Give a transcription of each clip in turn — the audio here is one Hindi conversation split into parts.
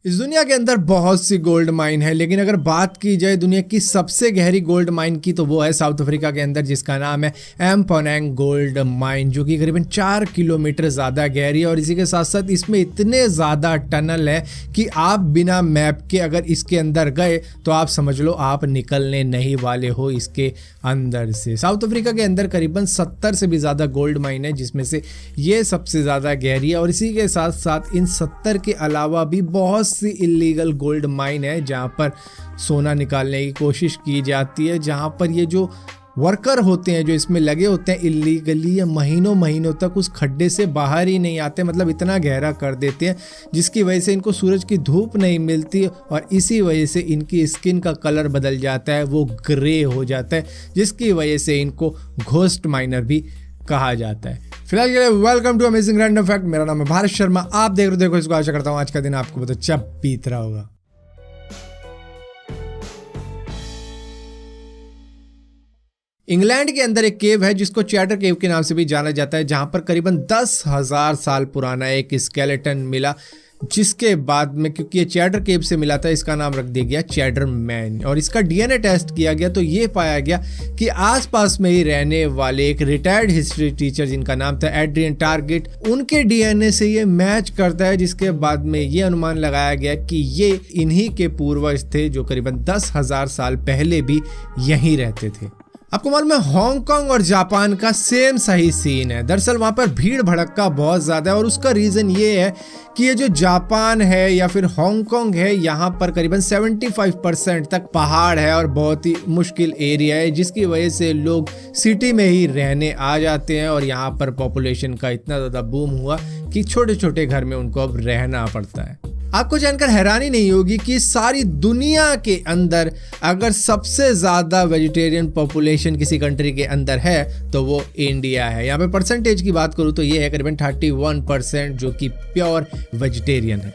इस दुनिया के अंदर बहुत सी गोल्ड माइन है, लेकिन अगर बात की जाए दुनिया की सबसे गहरी गोल्ड माइन की तो वो है साउथ अफ्रीका के अंदर, जिसका नाम है एम्पोनेंग गोल्ड माइन, जो कि करीबन 4 किलोमीटर ज़्यादा गहरी है। और इसी के साथ साथ इसमें इतने ज़्यादा टनल है कि आप बिना मैप के अगर इसके अंदर गए तो आप समझ लो आप निकलने नहीं वाले हो इसके अंदर से। साउथ अफ्रीका के अंदर करीबन 70 से भी ज़्यादा गोल्ड माइन है, जिसमें से ये सबसे ज़्यादा गहरी है। और इसी के साथ साथ इन 70 के अलावा भी बहुत सी इलीगल गोल्ड माइन है जहां पर सोना निकालने की कोशिश की जाती है, जहां पर ये जो वर्कर होते हैं जो इसमें लगे होते हैं इलीगली, या महीनों महीनों तक उस खड्डे से बाहर ही नहीं आते, मतलब इतना गहरा कर देते हैं जिसकी वजह से इनको सूरज की धूप नहीं मिलती और इसी वजह से इनकी स्किन का कलर बदल जाता है, वो ग्रे हो जाता है, जिसकी वजह से इनको घोस्ट माइनर भी कहा जाता है। फिलहाल के लिए welcome to amazing random fact. मेरा नाम है भारत शर्मा, आप देख रहे हो इसको। आशा करता हूँ आज का दिन आपको बहुत अच्छा बीत रहा होगा। इंग्लैंड के अंदर एक केव है जिसको चैटर केव के नाम से भी जाना जाता है, जहां पर करीबन 10,000 साल पुराना एक स्केलेटन मिला, जिसके बाद में क्योंकि ये चैटर केव से मिला था इसका नाम रख दिया गया चैटर मैन। और इसका डीएनए टेस्ट किया गया तो ये पाया गया कि आसपास में ही रहने वाले एक रिटायर्ड हिस्ट्री टीचर जिनका नाम था एड्रियन टारगेट, उनके डीएनए से ये मैच करता है, जिसके बाद में ये अनुमान लगाया गया कि ये इन्हीं के पूर्वज थे जो करीबन 10,000 साल पहले भी यहीं रहते थे। आपको मालूम है हांगकांग और जापान का सेम सही सीन है। दरअसल वहां पर भीड़ भड़क्का बहुत ज्यादा है और उसका रीजन ये है कि ये जो जापान है या फिर हांगकांग है, यहाँ पर करीबन 75% तक पहाड़ है और बहुत ही मुश्किल एरिया है, जिसकी वजह से लोग सिटी में ही रहने आ जाते हैं और यहाँ पर पॉपुलेशन का इतना ज़्यादा बूम हुआ कि छोटे छोटे घर में उनको अब रहना पड़ता है। आपको जानकर हैरानी नहीं होगी कि सारी दुनिया के अंदर अगर सबसे ज़्यादा वेजिटेरियन पॉपुलेशन किसी कंट्री के अंदर है तो वो इंडिया है। यहाँ पे परसेंटेज की बात करूँ तो ये है करीबन 31% जो कि प्योर वेजिटेरियन है,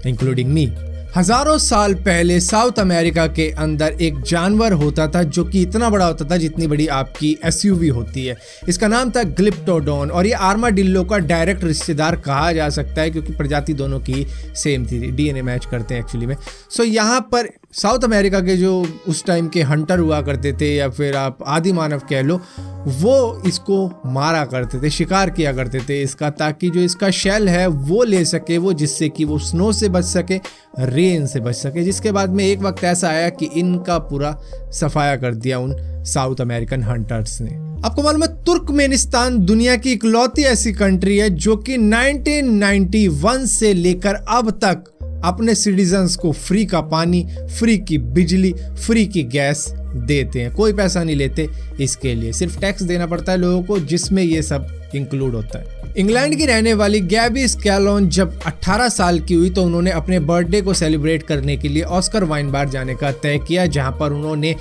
इंक्लूडिंग मी। हजारों साल पहले साउथ अमेरिका के अंदर एक जानवर होता था जो कि इतना बड़ा होता था जितनी बड़ी आपकी एसयूवी होती है। इसका नाम था ग्लिप्टोडोन और ये आर्माडिल्लो का डायरेक्ट रिश्तेदार कहा जा सकता है क्योंकि प्रजाति दोनों की सेम थी, डीएनए मैच करते हैं एक्चुअली में। सो यहाँ पर साउथ अमेरिका के जो उस टाइम के हंटर हुआ करते थे या फिर आप आदि मानव कह लो, वो इसको मारा करते थे, शिकार किया करते थे इसका, ताकि जो इसका शेल है वो ले सके वो, जिससे कि वो स्नो से बच सके, रेन से बच सके। जिसके बाद में एक वक्त ऐसा आया कि इनका पूरा सफाया कर दिया उन साउथ अमेरिकन हंटर्स ने। आपको मालूम है तुर्कमेनिस्तान दुनिया की इकलौती ऐसी कंट्री है जो कि 1991 से लेकर अब तक अपने सिटीजन्स को फ्री का पानी, फ्री की बिजली, फ्री की गैस देते हैं। कोई पैसा नहीं लेते इसके लिए, सिर्फ टैक्स देना पड़ता है लोगों को, जिसमें ये सब इंक्लूड होता है। इंग्लैंड की रहने वाली गैबी स्कैलोन जब 18 साल की हुई तो उन्होंने अपने बर्थडे को सेलिब्रेट करने के लिए ऑस्कर वाइन बार जाने का तय किया, जहां पर उन्होंने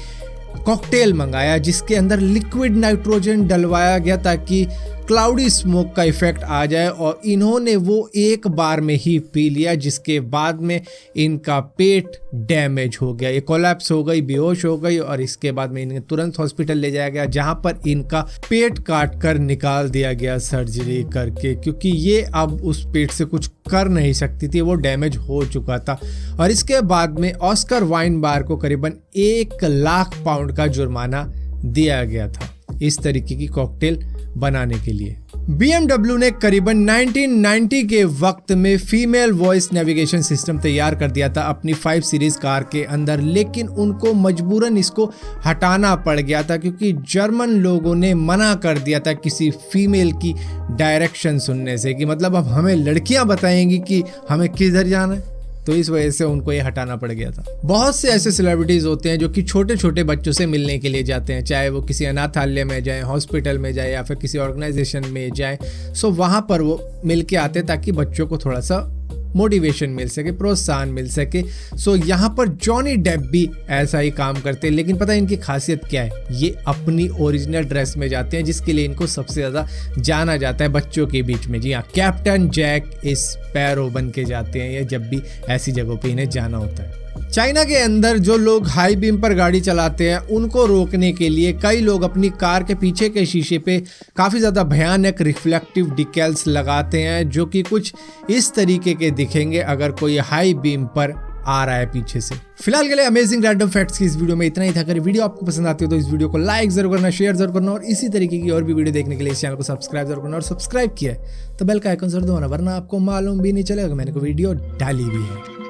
कॉकटेल मंगाया जिसके अंदर लिक्विड नाइट्रोजन डलवाया गया ताकि क्लाउडी स्मोक का इफेक्ट आ जाए, और इन्होंने वो एक बार में ही पी लिया, जिसके बाद में इनका पेट डैमेज हो गया, ये कोलैप्स हो गई, बेहोश हो गई, और इसके बाद में इन्हें तुरंत हॉस्पिटल ले जाया गया जहां पर इनका पेट काट कर निकाल दिया गया सर्जरी करके, क्योंकि ये अब उस पेट से कुछ कर नहीं सकती थी, वो डैमेज हो चुका था। और इसके बाद में ऑस्कर वाइन बार को करीबन 1 लाख पाउंड का जुर्माना दिया गया था इस तरीके की कॉकटेल बनाने के लिए। BMW ने करीबन 1990 के वक्त में फीमेल वॉइस नेविगेशन सिस्टम तैयार कर दिया था अपनी 5 सीरीज कार के अंदर, लेकिन उनको मजबूरन इसको हटाना पड़ गया था क्योंकि जर्मन लोगों ने मना कर दिया था किसी फीमेल की डायरेक्शन सुनने से, कि मतलब अब हमें लड़कियां बताएंगी कि हमें किधर जाना है, तो इस वजह से उनको ये हटाना पड़ गया था। बहुत से ऐसे सेलिब्रिटीज होते हैं जो कि छोटे छोटे बच्चों से मिलने के लिए जाते हैं, चाहे वो किसी अनाथालय में जाए, हॉस्पिटल में जाए या फिर किसी ऑर्गेनाइजेशन में जाए। सो वहाँ पर वो मिल के आते ताकि बच्चों को थोड़ा सा मोटिवेशन मिल सके, प्रोत्साहन मिल सके। सो यहाँ पर जॉनी डेप भी ऐसा ही काम करते हैं, लेकिन पता है इनकी खासियत क्या है, ये अपनी ओरिजिनल ड्रेस में जाते हैं, जिसके लिए इनको सबसे ज़्यादा जाना जाता है बच्चों के बीच में। जी हाँ, कैप्टन जैक स्पैरो बन के जाते हैं ये जब भी ऐसी जगहों पे इन्हें जाना होता है। चाइना के अंदर जो लोग हाई बीम पर गाड़ी चलाते हैं उनको रोकने के लिए कई लोग अपनी कार के पीछे के शीशे पे काफ़ी ज़्यादा भयानक रिफ्लेक्टिव डिकैल्स लगाते हैं जो कि कुछ इस तरीके के दिखेंगे अगर कोई हाई बीम पर आ रहा है पीछे से। फिलहाल के लिए अमेजिंग रैंडम फैक्ट्स की इस वीडियो में इतना ही था। अगर वीडियो आपको पसंद आती हो तो इस वीडियो को लाइक जरूर करना, शेयर जरूर करना और इसी तरीके की और भी वीडियो देखने के लिए इस चैनल को सब्सक्राइब जरूर करना। और सब्सक्राइब किया है तो बेल का आइकन जरूर दबाना, वरना आपको मालूम भी नहीं चलेगा मैंने कोई वीडियो डाली भी है।